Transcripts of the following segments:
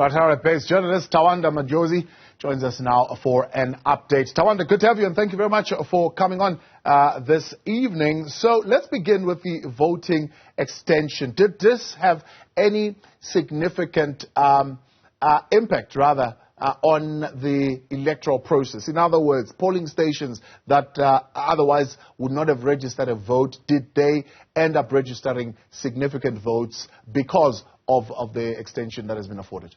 Right, Harare-based journalist Tawanda Majoni joins us now for an update. Tawanda, good to have you, and thank you very much for coming on this evening. So let's begin with the voting extension. Did this have any significant impact, rather, on the electoral process? In other words, polling stations that otherwise would not have registered a vote, did they end up registering significant votes because of the extension that has been afforded?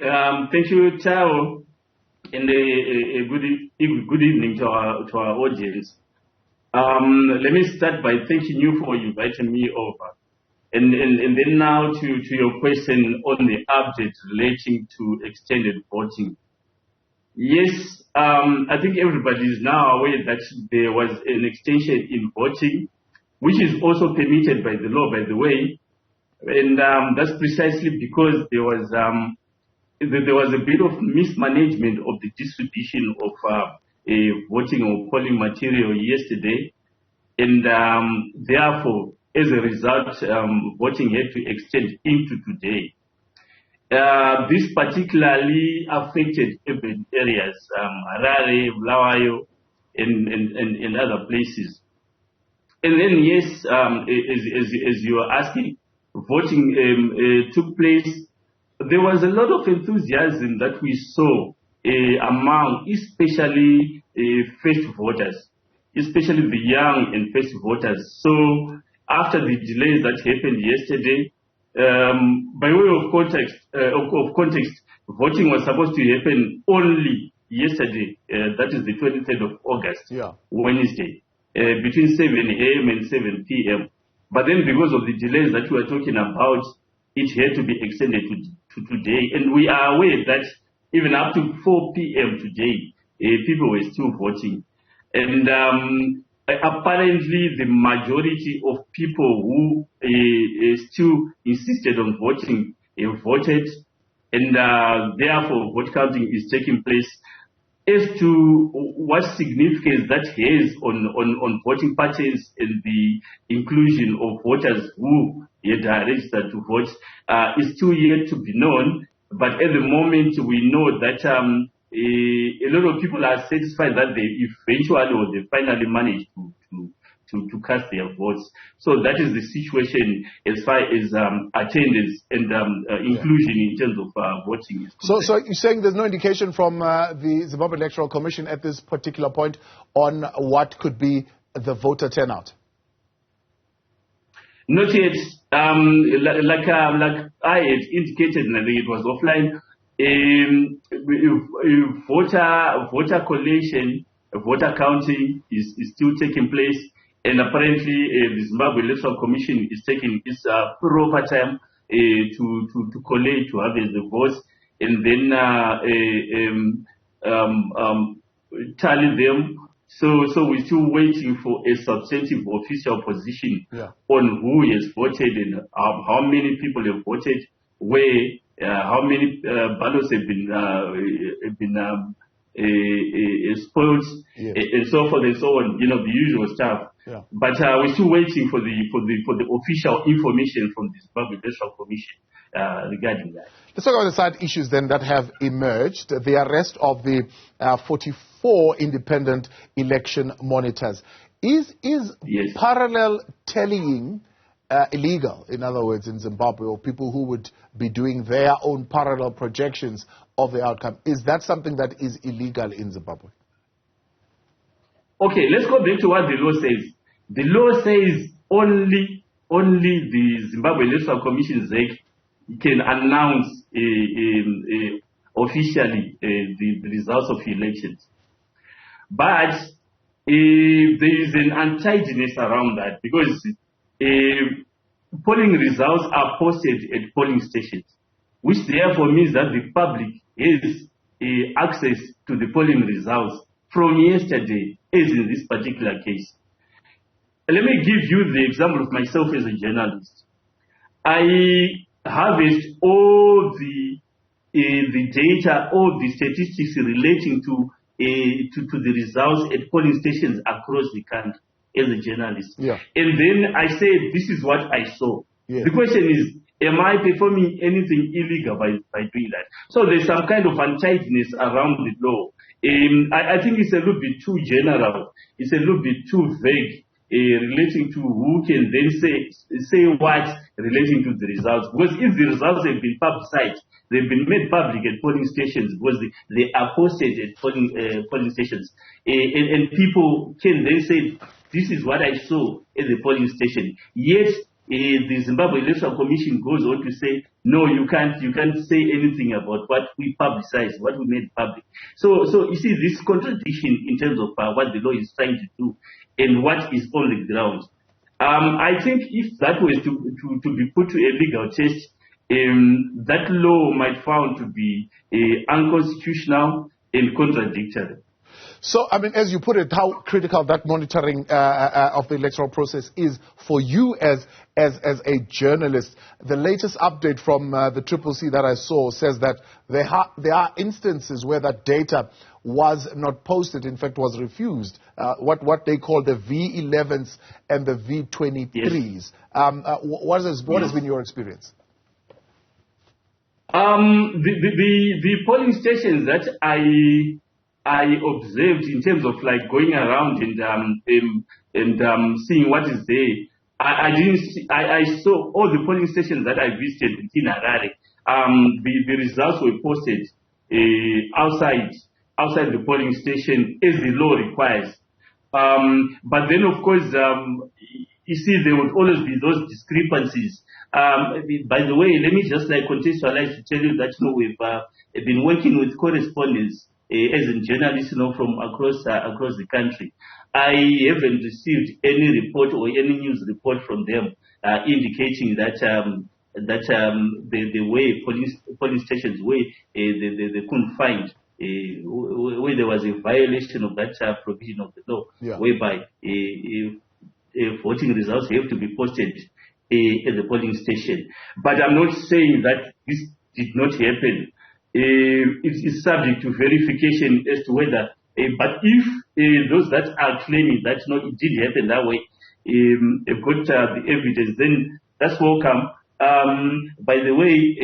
Thank you, Tao, and a good evening to our audience. Let me start by thanking you for inviting me over. And then now to your question on the update relating to extended voting. Yes, I think everybody is now aware that there was an extension in voting, which is also permitted by the law, by the way. And that's precisely because there was a bit of mismanagement of the distribution of voting or polling material yesterday. And therefore, as a result, voting had to extend into today. This particularly affected urban areas, Harare, Bulawayo, and other places. And then, yes, as you are asking, voting took place. There was a lot of enthusiasm that we saw among especially first voters, especially the young and first voters. So after the delays that happened yesterday, by way of context, voting was supposed to happen only yesterday, that is the 23rd of August, Wednesday, between 7 a.m. and 7 p.m. But then because of the delays that we are talking about, it had to be extended to today. And we are aware that even up to 4 p.m. today, people were still voting. And apparently the majority of people who still insisted on voting voted, and therefore vote counting is taking place. As to what significance that has on voting patterns and the inclusion of voters who had registered to vote is still yet to be known. But at the moment, we know that a lot of people are satisfied that they eventually or they finally managed to cast their votes. So that is the situation as far as attendance and inclusion in terms of voting. So you're saying there's no indication from the Zimbabwe Electoral Commission at this particular point on what could be the voter turnout? Not yet. Like I had indicated, and I think it was offline, voter collation, voter counting is still taking place. And apparently, the Zimbabwe Electoral Commission is taking its proper time to collate, to harvest the votes, and then tally them. So we're still waiting for a substantive official position on who has voted and how many people have voted, where, how many ballots have been spoiled, and so forth and so on. You know, the usual stuff. But we're still waiting for the official information from the Zimbabwe Electoral Commission regarding that. Let's talk about the side issues then that have emerged. The arrest of the 44 independent election monitors. Is parallel tallying illegal, in other words, in Zimbabwe, or people who would be doing their own parallel projections of the outcome? Is that something that is illegal in Zimbabwe? Okay, let's go back to what the law says. The law says only the Zimbabwe Electoral Commission can announce officially the results of elections. But there is an untidiness around that because polling results are posted at polling stations, which therefore means that the public has access to the polling results from yesterday, as in this particular case. Let me give you the example of myself as a journalist. I harvest all the data, all the statistics relating to the results at polling stations across the country as a journalist. And then I say, this is what I saw. The question is, am I performing anything illegal by doing that? So there's some kind of untidiness around the law. I think it's a little bit too general. It's a little bit too vague. Relating to who can then say what relating to the results. Because if the results have been publicized, they've been made public at polling stations because they are posted at polling stations. And people can then say, this is what I saw at the polling station. Yet, the Zimbabwe Electoral Commission goes on to say, no, you can't say anything about what we publicized, what we made public. So you see this contradiction in terms of what the law is trying to do and what is on the ground. I think if that was to be put to a legal test, that law might found to be unconstitutional and contradictory. So, I mean, as you put it, how critical that monitoring of the electoral process is for you as a journalist. The latest update from the CCC that I saw says that there are instances where that data was not posted, in fact was refused, what they call the V11s and the V23s. Yes. What has been your experience? The polling stations that I observed in terms of like going around and seeing what is there. I saw all the polling stations that I visited in Harare. The results were posted outside the polling station as the law requires. But then, of course, you see, there would always be those discrepancies. By the way, let me just like contextualize to tell you that we've been working with correspondents as a journalist, from across the country. I haven't received any report or any news report from them indicating that the way polling stations they couldn't find where there was a violation of that provision of the law, whereby voting results have to be posted at the polling station. But I'm not saying that this did not happen. It is subject to verification as to whether, but if those that are claiming that it did happen that way have got the evidence, then that's welcome. By the way,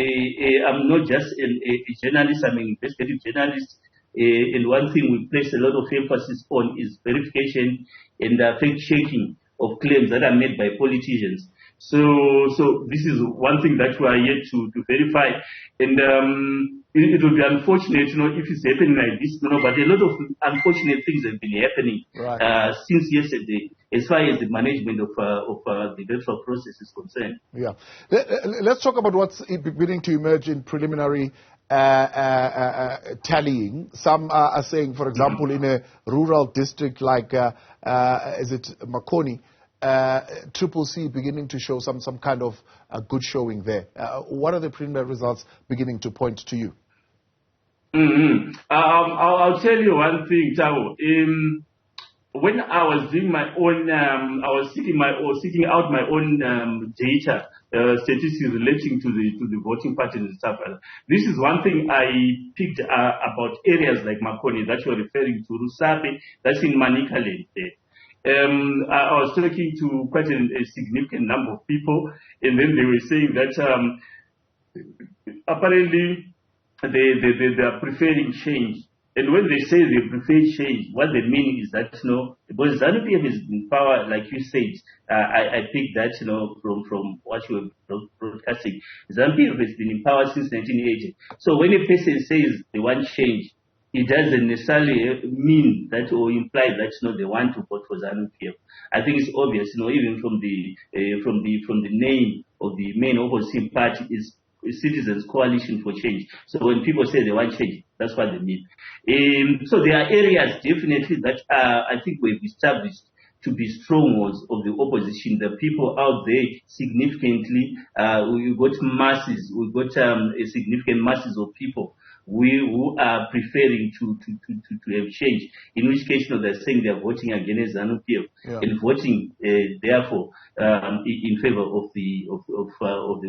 I'm not just a journalist, I'm an investigative journalist, and one thing we place a lot of emphasis on is verification and fact-checking of claims that are made by politicians. So this is one thing that we are yet to verify, and it will be unfortunate, if it's happening like this, but a lot of unfortunate things have been happening since yesterday, as far as the management of the electoral process is concerned. Yeah, let's talk about what's beginning to emerge in preliminary tallying. Some are saying, for example, in a rural district like is it Makoni, CCC beginning to show some kind of good showing there. What are the preliminary results beginning to point to you? I'll tell you one thing, Tao. When I was doing my own, I was seeking out my own data, statistics relating to the voting patterns and stuff. This is one thing I picked about areas like Makoni that you're referring to, Rusape, that's in Manicaland there. I was talking to quite a significant number of people, and then they were saying that apparently they are preferring change. And when they say they prefer change, what they mean is that, because ZANU-PF is in power, like you said, I picked that, from what you were broadcasting. ZANU-PF has been in power since 1980. So when a person says they want change, it doesn't necessarily mean that or imply that they want to vote for ZANU-PF. I think it's obvious, even from the name of the main opposition party is Citizens Coalition for Change. So when people say they want change, that's what they mean. So there are areas definitely that I think we've established to be strongholds of the opposition. The people out there significantly, we've got masses, we've got a significant masses of people who are preferring to have change, in which case they're saying they're voting against ZANU-PF and voting therefore in favor of the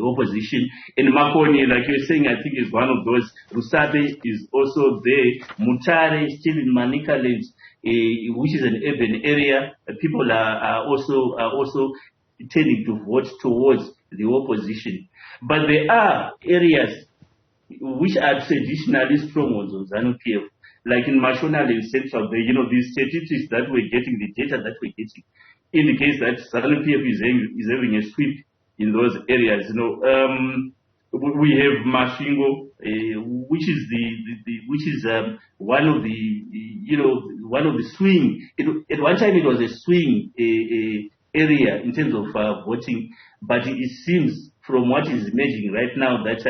opposition. And Makoni, like you're saying, I think is one of those. Rusabe is also there. Mutare, still in Manicaland, which is an urban area. People are also tending to vote towards the opposition. But there are areas which are traditionally strongholds of ZANU-PF, like in Mashonaland and Central, the statistics that we're getting, the data that we're getting, indicates that ZANU-PF is having a sweep in those areas. We have Masvingo, which is one of the swing. At one time, it was a swing area in terms of voting, but it seems from what is emerging right now that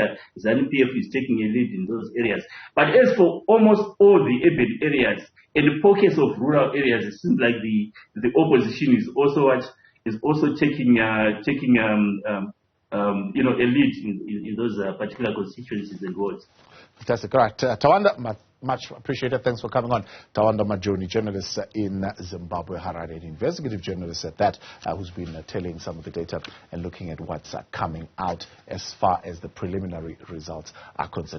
ZANU-PF is taking a lead in those areas. But as for almost all the urban areas and the pockets of rural areas, it seems like the opposition is also taking a lead in those particular constituencies and wards. Fantastic. All right, Tawanda, much appreciated. Thanks for coming on. Tawanda Majoni, journalist in Zimbabwe, Harare, an investigative journalist at that, who's been telling some of the data and looking at what's coming out as far as the preliminary results are concerned.